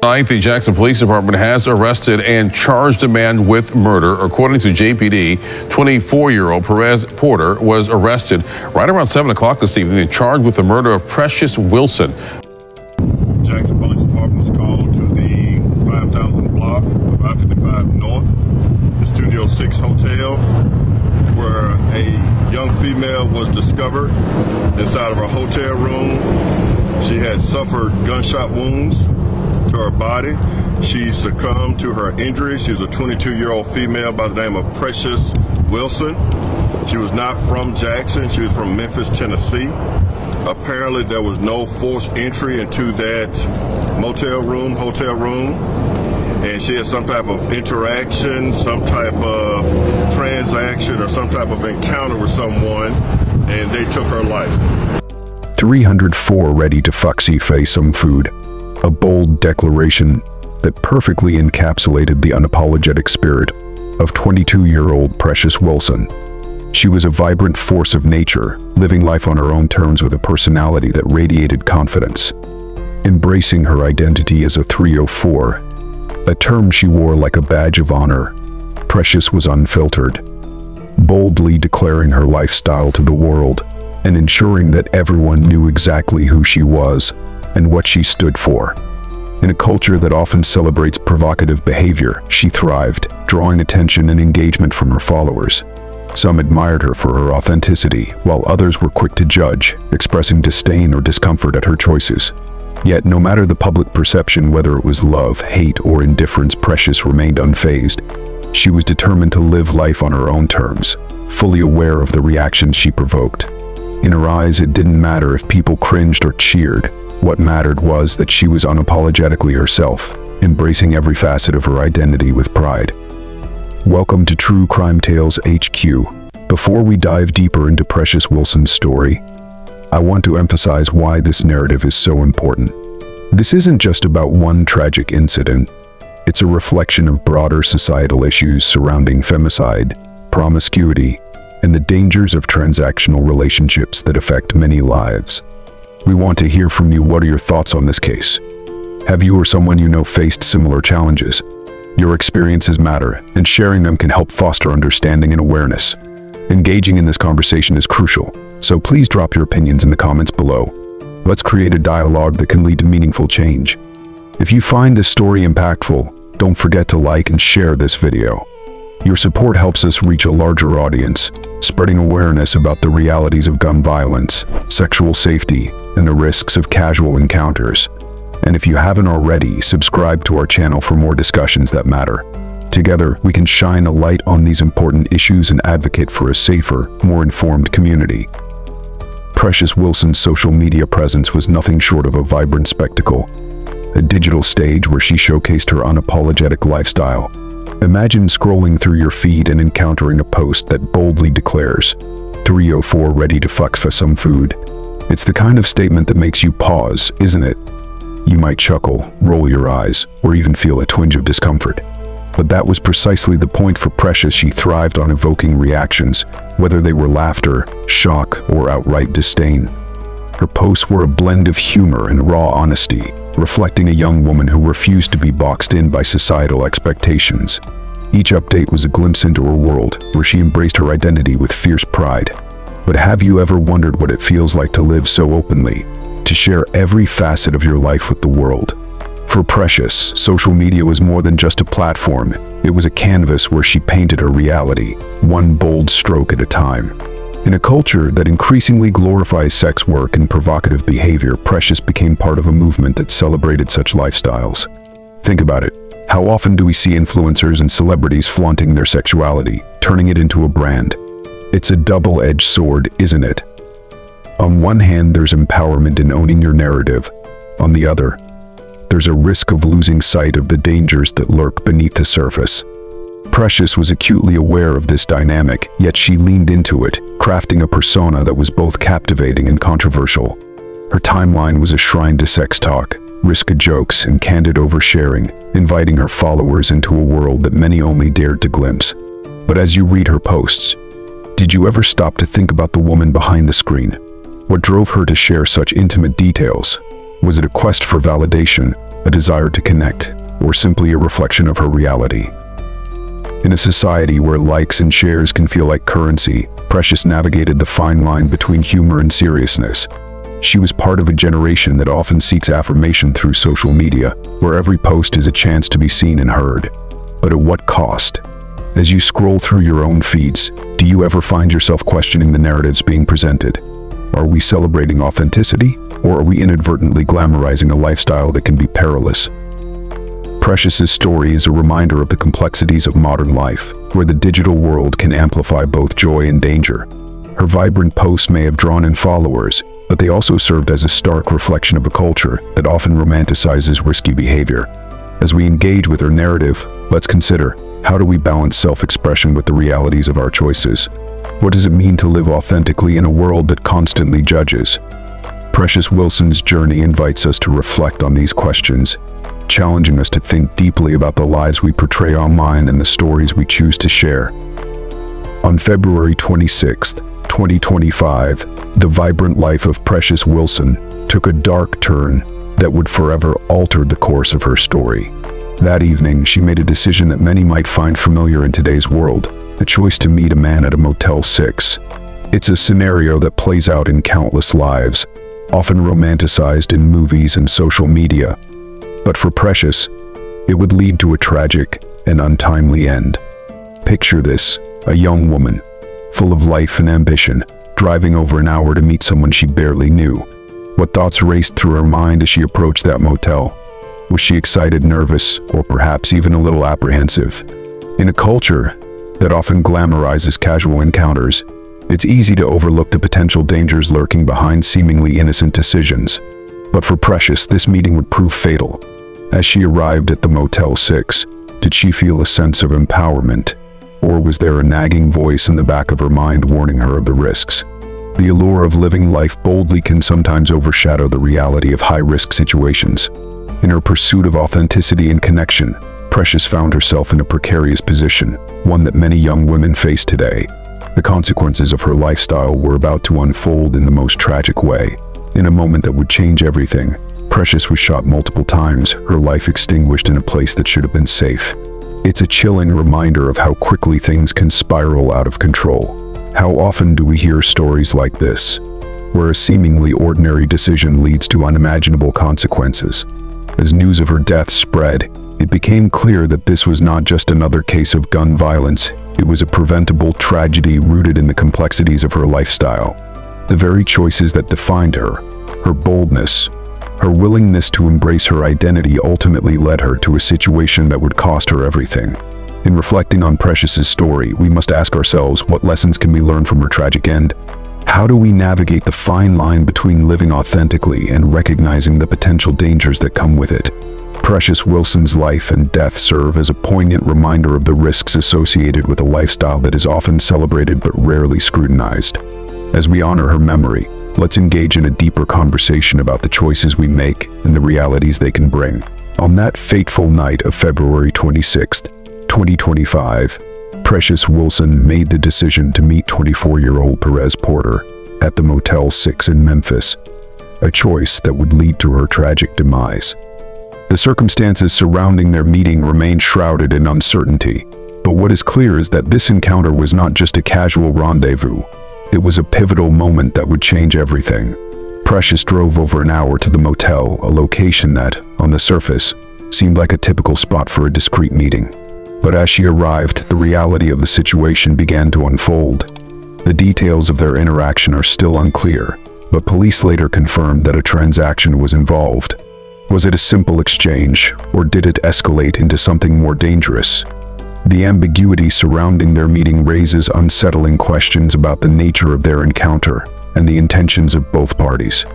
Tonight, the Jackson Police Department has arrested and charged a man with murder. According to JPD, 24-year-old Perez Porter was arrested right around 7 o'clock this evening and charged with the murder of Precious Wilson. Jackson Police Department was called to the 5000 block of I-55 North, the Studio 6 Hotel, where a young female was discovered inside of her hotel room. She had suffered gunshot wounds to her body. She succumbed to her injuries. She was a 22-year-old female by the name of Precious Wilson. She was not from Jackson. She was from Memphis, Tennessee. Apparently, there was no forced entry into that hotel room, and she had some type of interaction, some type of transaction, or some type of encounter with someone, and they took her life. 304 ready to foxy face some food. A bold declaration that perfectly encapsulated the unapologetic spirit of 22-year-old Precious Wilson. She was a vibrant force of nature, living life on her own terms with a personality that radiated confidence. Embracing her identity as a 304, a term she wore like a badge of honor, Precious was unfiltered, boldly declaring her lifestyle to the world and ensuring that everyone knew exactly who she was and what she stood for. In a culture that often celebrates provocative behavior, she thrived, drawing attention and engagement from her followers. Some admired her for her authenticity, while others were quick to judge, expressing disdain or discomfort at her choices. Yet, no matter the public perception, whether it was love, hate, or indifference, Precious remained unfazed. She was determined to live life on her own terms, fully aware of the reactions she provoked. In her eyes, it didn't matter if people cringed or cheered. What mattered was that she was unapologetically herself, embracing every facet of her identity with pride. Welcome to True Crime Tales HQ. Before we dive deeper into Precious Wilson's story, I want to emphasize why this narrative is so important. This isn't just about one tragic incident. It's a reflection of broader societal issues surrounding femicide, promiscuity, and the dangers of transactional relationships that affect many lives. We want to hear from you. What are your thoughts on this case? Have you or someone you know faced similar challenges? Your experiences matter, and sharing them can help foster understanding and awareness. Engaging in this conversation is crucial, so please drop your opinions in the comments below. Let's create a dialogue that can lead to meaningful change. If you find this story impactful, don't forget to like and share this video. Your support helps us reach a larger audience, spreading awareness about the realities of gun violence, sexual safety, and the risks of casual encounters. And if you haven't already, subscribe to our channel for more discussions that matter. Together, we can shine a light on these important issues and advocate for a safer, more informed community. Precious Wilson's social media presence was nothing short of a vibrant spectacle, a digital stage where she showcased her unapologetic lifestyle. Imagine scrolling through your feed and encountering a post that boldly declares, 304 ready to fuck for some food. It's the kind of statement that makes you pause, isn't it? You might chuckle, roll your eyes, or even feel a twinge of discomfort. But that was precisely the point for Precious. She thrived on evoking reactions, whether they were laughter, shock, or outright disdain. Her posts were a blend of humor and raw honesty, reflecting a young woman who refused to be boxed in by societal expectations. Each update was a glimpse into her world, where she embraced her identity with fierce pride. But have you ever wondered what it feels like to live so openly, to share every facet of your life with the world? For Precious, social media was more than just a platform. It was a canvas where she painted her reality, one bold stroke at a time. In a culture that increasingly glorifies sex work and provocative behavior, Precious became part of a movement that celebrated such lifestyles. Think about it. How often do we see influencers and celebrities flaunting their sexuality, turning it into a brand? It's a double-edged sword, isn't it? On one hand, there's empowerment in owning your narrative. On the other, there's a risk of losing sight of the dangers that lurk beneath the surface. Precious was acutely aware of this dynamic, yet she leaned into it, crafting a persona that was both captivating and controversial. Her timeline was a shrine to sex talk, risque jokes, and candid oversharing, inviting her followers into a world that many only dared to glimpse. But as you read her posts, did you ever stop to think about the woman behind the screen? What drove her to share such intimate details? Was it a quest for validation, a desire to connect, or simply a reflection of her reality. In a society where likes and shares can feel like currency, Precious navigated the fine line between humor and seriousness. She was part of a generation that often seeks affirmation through social media, where every post is a chance to be seen and heard. But at what cost? As you scroll through your own feeds, do you ever find yourself questioning the narratives being presented? Are we celebrating authenticity, or are we inadvertently glamorizing a lifestyle that can be perilous? Precious's story is a reminder of the complexities of modern life, where the digital world can amplify both joy and danger. Her vibrant posts may have drawn in followers, but they also served as a stark reflection of a culture that often romanticizes risky behavior. As we engage with her narrative, let's consider, how do we balance self-expression with the realities of our choices? What does it mean to live authentically in a world that constantly judges? Precious Wilson's journey invites us to reflect on these questions, challenging us to think deeply about the lives we portray online and the stories we choose to share. On February 26, 2025, the vibrant life of Precious Wilson took a dark turn that would forever alter the course of her story. That evening, she made a decision that many might find familiar in today's world, a choice to meet a man at a Motel 6. It's a scenario that plays out in countless lives, often romanticized in movies and social media. But for Precious, it would lead to a tragic and untimely end. Picture this, a young woman, full of life and ambition, driving over an hour to meet someone she barely knew. What thoughts raced through her mind as she approached that motel? Was she excited, nervous, or perhaps even a little apprehensive? In a culture that often glamorizes casual encounters, it's easy to overlook the potential dangers lurking behind seemingly innocent decisions. But for Precious, this meeting would prove fatal. As she arrived at the Motel 6, did she feel a sense of empowerment? Or was there a nagging voice in the back of her mind warning her of the risks? The allure of living life boldly can sometimes overshadow the reality of high-risk situations. In her pursuit of authenticity and connection, Precious found herself in a precarious position, one that many young women face today. The consequences of her lifestyle were about to unfold in the most tragic way. In a moment that would change everything, Precious was shot multiple times, her life extinguished in a place that should have been safe. It's a chilling reminder of how quickly things can spiral out of control. How often do we hear stories like this, where a seemingly ordinary decision leads to unimaginable consequences? As news of her death spread, it became clear that this was not just another case of gun violence, it was a preventable tragedy rooted in the complexities of her lifestyle. The very choices that defined her, her boldness, her willingness to embrace her identity ultimately led her to a situation that would cost her everything. In reflecting on Precious's story, we must ask ourselves, what lessons can we learn from her tragic end? How do we navigate the fine line between living authentically and recognizing the potential dangers that come with it? Precious Wilson's life and death serve as a poignant reminder of the risks associated with a lifestyle that is often celebrated but rarely scrutinized. As we honor her memory, let's engage in a deeper conversation about the choices we make and the realities they can bring. On that fateful night of February 26, 2025, Precious Wilson made the decision to meet 24-year-old Perez Porter at the Motel 6 in Memphis, a choice that would lead to her tragic demise. The circumstances surrounding their meeting remain shrouded in uncertainty, but what is clear is that this encounter was not just a casual rendezvous. It was a pivotal moment that would change everything. Precious drove over an hour to the motel, a location that, on the surface, seemed like a typical spot for a discreet meeting. But as she arrived, the reality of the situation began to unfold. The details of their interaction are still unclear, but police later confirmed that a transaction was involved. Was it a simple exchange, or did it escalate into something more dangerous? The ambiguity surrounding their meeting raises unsettling questions about the nature of their encounter and the intentions of both parties.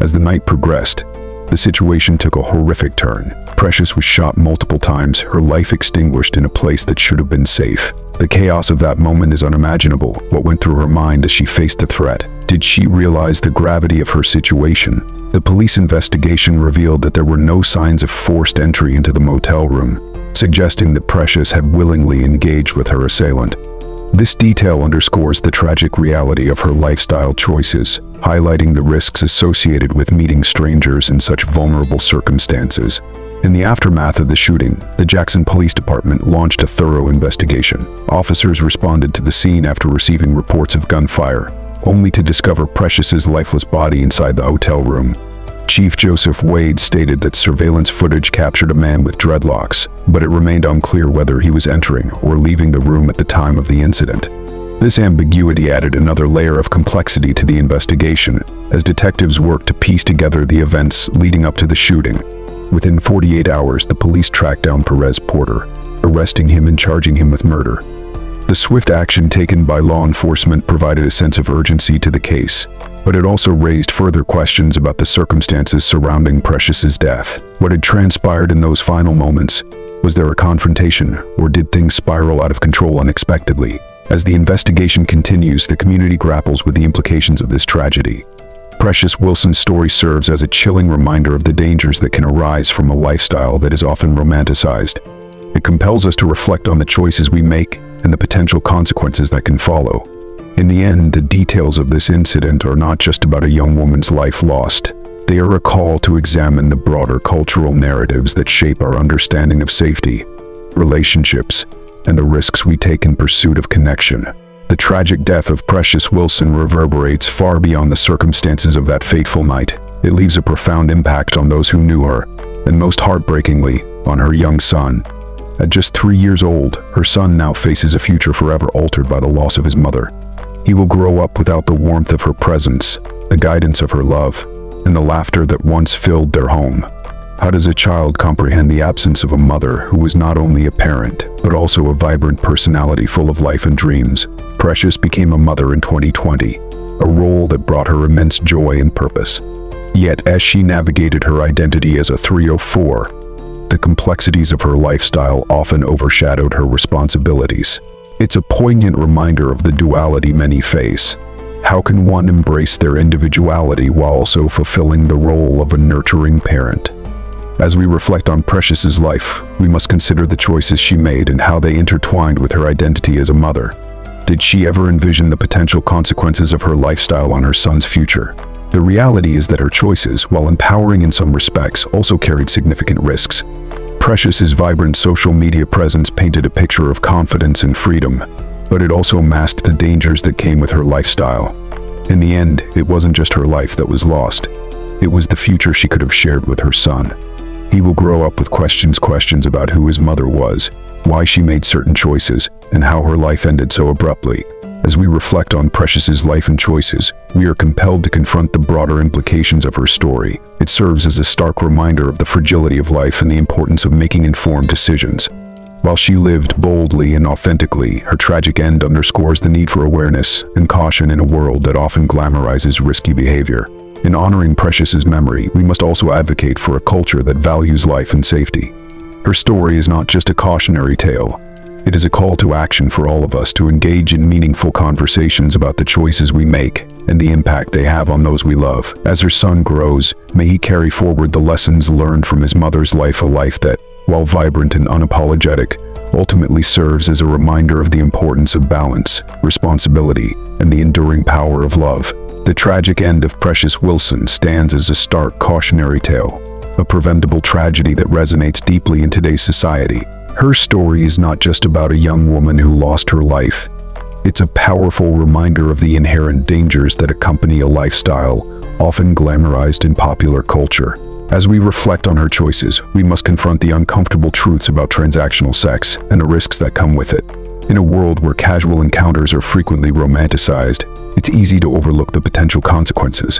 As the night progressed, the situation took a horrific turn. Precious was shot multiple times, her life extinguished in a place that should have been safe. The chaos of that moment is unimaginable. What went through her mind as she faced the threat? Did she realize the gravity of her situation? The police investigation revealed that there were no signs of forced entry into the motel room, suggesting that Precious had willingly engaged with her assailant. This detail underscores the tragic reality of her lifestyle choices, highlighting the risks associated with meeting strangers in such vulnerable circumstances. In the aftermath of the shooting, the Jackson Police Department launched a thorough investigation. Officers responded to the scene after receiving reports of gunfire, only to discover Precious's lifeless body inside the hotel room. Chief Joseph Wade stated that surveillance footage captured a man with dreadlocks, but it remained unclear whether he was entering or leaving the room at the time of the incident. This ambiguity added another layer of complexity to the investigation, as detectives worked to piece together the events leading up to the shooting. Within 48 hours, the police tracked down Perez Porter, arresting him and charging him with murder. The swift action taken by law enforcement provided a sense of urgency to the case, but it also raised further questions about the circumstances surrounding Precious's death. What had transpired in those final moments? Was there a confrontation, or did things spiral out of control unexpectedly? As the investigation continues, the community grapples with the implications of this tragedy. Precious Wilson's story serves as a chilling reminder of the dangers that can arise from a lifestyle that is often romanticized. It compels us to reflect on the choices we make and the potential consequences that can follow. In the end, the details of this incident are not just about a young woman's life lost. They are a call to examine the broader cultural narratives that shape our understanding of safety, relationships, and the risks we take in pursuit of connection. The tragic death of Precious Wilson reverberates far beyond the circumstances of that fateful night. It leaves a profound impact on those who knew her, and most heartbreakingly, on her young son. At just 3 years old, her son now faces a future forever altered by the loss of his mother. He will grow up without the warmth of her presence, the guidance of her love, and the laughter that once filled their home. How does a child comprehend the absence of a mother who was not only a parent, but also a vibrant personality full of life and dreams? Precious became a mother in 2020, a role that brought her immense joy and purpose. Yet, as she navigated her identity as a 304, the complexities of her lifestyle often overshadowed her responsibilities. It's a poignant reminder of the duality many face. How can one embrace their individuality while also fulfilling the role of a nurturing parent? As we reflect on Precious's life, we must consider the choices she made and how they intertwined with her identity as a mother. Did she ever envision the potential consequences of her lifestyle on her son's future? The reality is that her choices, while empowering in some respects, also carried significant risks. Precious's vibrant social media presence painted a picture of confidence and freedom, but it also masked the dangers that came with her lifestyle. In the end, it wasn't just her life that was lost. It was the future she could have shared with her son. He will grow up with questions about who his mother was, why she made certain choices, and how her life ended so abruptly. As we reflect on Precious's life and choices, we are compelled to confront the broader implications of her story. It serves as a stark reminder of the fragility of life and the importance of making informed decisions. While she lived boldly and authentically, her tragic end underscores the need for awareness and caution in a world that often glamorizes risky behavior. In honoring Precious's memory, we must also advocate for a culture that values life and safety. Her story is not just a cautionary tale. It is a call to action for all of us to engage in meaningful conversations about the choices we make and the impact they have on those we love. As her son grows, may he carry forward the lessons learned from his mother's life, a life that, while vibrant and unapologetic, ultimately serves as a reminder of the importance of balance, responsibility, and the enduring power of love. The tragic end of Precious Wilson stands as a stark cautionary tale, a preventable tragedy that resonates deeply in today's society. Her story is not just about a young woman who lost her life. It's a powerful reminder of the inherent dangers that accompany a lifestyle often glamorized in popular culture. As we reflect on her choices, we must confront the uncomfortable truths about transactional sex and the risks that come with it. In a world where casual encounters are frequently romanticized, it's easy to overlook the potential consequences.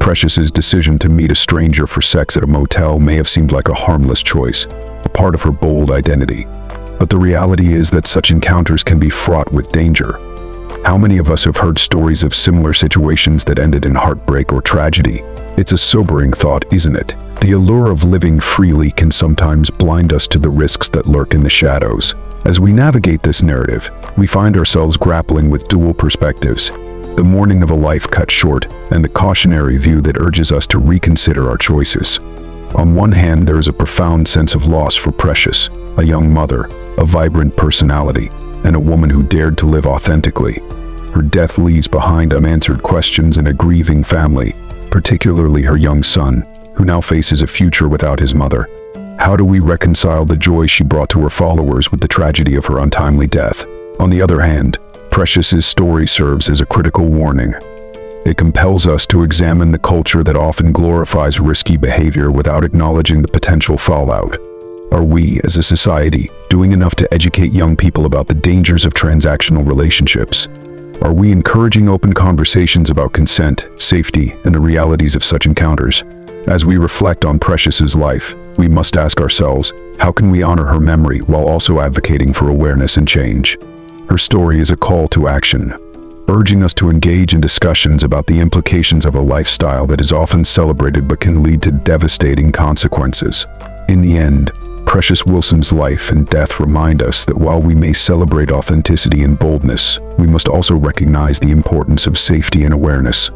Precious's decision to meet a stranger for sex at a motel may have seemed like a harmless choice, a part of her bold identity. But the reality is that such encounters can be fraught with danger. How many of us have heard stories of similar situations that ended in heartbreak or tragedy? It's a sobering thought, isn't it? The allure of living freely can sometimes blind us to the risks that lurk in the shadows. As we navigate this narrative, we find ourselves grappling with dual perspectives: the mourning of a life cut short, and the cautionary view that urges us to reconsider our choices. On one hand, there is a profound sense of loss for Precious, a young mother, a vibrant personality, and a woman who dared to live authentically. Her death leaves behind unanswered questions and a grieving family, particularly her young son, who now faces a future without his mother. How do we reconcile the joy she brought to her followers with the tragedy of her untimely death? On the other hand, Precious's story serves as a critical warning. It compels us to examine the culture that often glorifies risky behavior without acknowledging the potential fallout. Are we, as a society, doing enough to educate young people about the dangers of transactional relationships? Are we encouraging open conversations about consent, safety, and the realities of such encounters? As we reflect on Precious's life, we must ask ourselves, how can we honor her memory while also advocating for awareness and change? Her story is a call to action, urging us to engage in discussions about the implications of a lifestyle that is often celebrated but can lead to devastating consequences. In the end, Precious Wilson's life and death remind us that while we may celebrate authenticity and boldness, we must also recognize the importance of safety and awareness.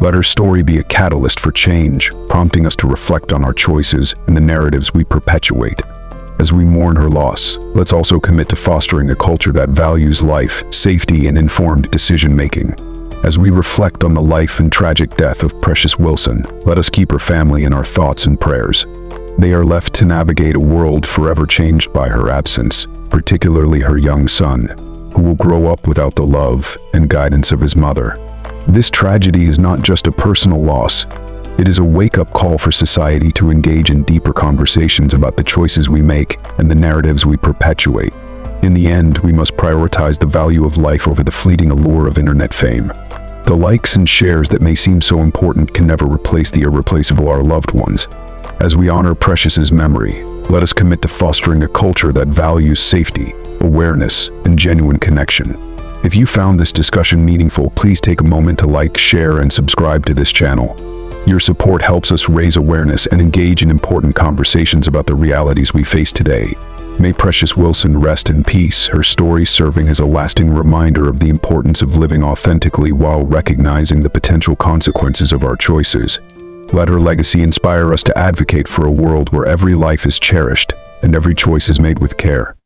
Let her story be a catalyst for change, prompting us to reflect on our choices and the narratives we perpetuate. As we mourn her loss, let's also commit to fostering a culture that values life, safety, and informed decision-making. As we reflect on the life and tragic death of Precious Wilson, let us keep her family in our thoughts and prayers. They are left to navigate a world forever changed by her absence, particularly her young son, who will grow up without the love and guidance of his mother. This tragedy is not just a personal loss. It is a wake-up call for society to engage in deeper conversations about the choices we make and the narratives we perpetuate. In the end, we must prioritize the value of life over the fleeting allure of internet fame. The likes and shares that may seem so important can never replace the irreplaceable our loved ones. As we honor Precious's memory, let us commit to fostering a culture that values safety, awareness, and genuine connection. If you found this discussion meaningful, please take a moment to like, share, and subscribe to this channel. Your support helps us raise awareness and engage in important conversations about the realities we face today. May Precious Wilson rest in peace, her story serving as a lasting reminder of the importance of living authentically while recognizing the potential consequences of our choices. Let her legacy inspire us to advocate for a world where every life is cherished and every choice is made with care.